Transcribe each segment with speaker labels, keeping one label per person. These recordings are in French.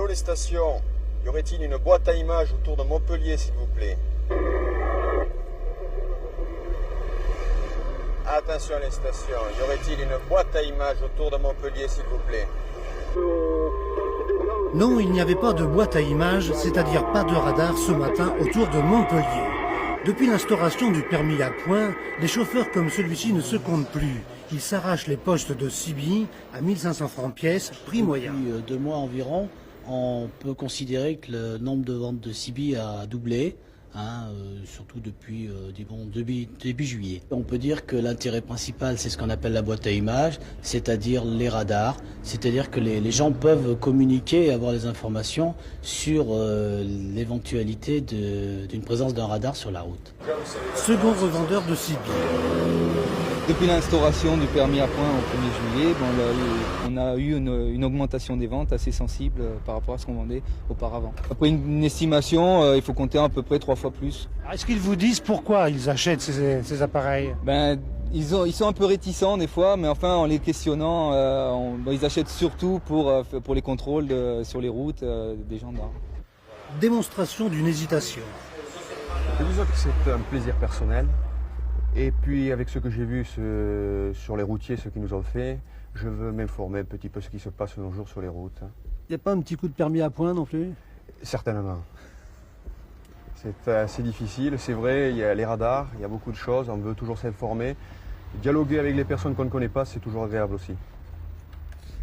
Speaker 1: les stations, y aurait-il une boîte à images autour de Montpellier, s'il vous plaît? Attention les stations, y aurait-il une boîte à images autour de Montpellier, s'il vous plaît?
Speaker 2: Non, il n'y avait pas de boîte à images, c'est-à-dire pas de radar ce matin autour de Montpellier. Depuis l'instauration du permis à points, les chauffeurs comme celui-ci ne se comptent plus. Ils s'arrachent les postes de CB à 1500 francs pièce, prix moyen.
Speaker 3: Depuis 2 mois environ, on peut considérer que le nombre de ventes de CB a doublé. Surtout depuis début juillet. On peut dire que l'intérêt principal, c'est ce qu'on appelle la boîte à images, c'est-à-dire les radars, c'est-à-dire que les gens peuvent communiquer et avoir des informations sur l'éventualité d'une présence d'un radar sur la route.
Speaker 2: Second revendeur de CB.
Speaker 4: Depuis l'instauration du permis à points au 1er juillet, on a eu une augmentation des ventes assez sensible par rapport à ce qu'on vendait auparavant. Après une estimation, il faut compter à peu près 3 fois plus.
Speaker 2: Est-ce qu'ils vous disent pourquoi ils achètent ces appareils?
Speaker 4: Ils sont un peu réticents des fois, mais enfin en les questionnant, ils achètent surtout pour les contrôles sur les routes des gendarmes.
Speaker 2: Démonstration d'une hésitation.
Speaker 5: Disons que c'est un plaisir personnel. Et puis avec ce que j'ai vu sur les routiers, ce qu'ils nous ont fait, je veux m'informer un petit peu ce qui se passe de nos jours sur les routes.
Speaker 2: Il n'y a pas un petit coup de permis à points non plus?
Speaker 5: Certainement. C'est assez difficile, c'est vrai, il y a les radars, il y a beaucoup de choses, on veut toujours s'informer. Dialoguer avec les personnes qu'on ne connaît pas, c'est toujours agréable aussi.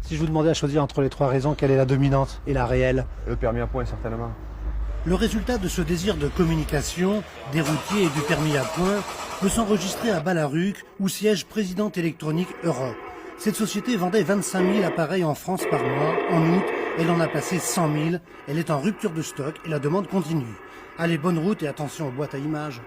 Speaker 2: Si je vous demandais à choisir entre les 3 raisons, quelle est la dominante et la réelle?
Speaker 5: Le permis à points, certainement.
Speaker 2: Le résultat de ce désir de communication, des routiers et du permis à points, peut s'enregistrer à Ballaruc, où siège Présidente Électronique Europe. Cette société vendait 25 000 appareils en France par mois. En août, elle en a passé 100 000. Elle est en rupture de stock et la demande continue. Allez, bonne route et attention aux boîtes à images.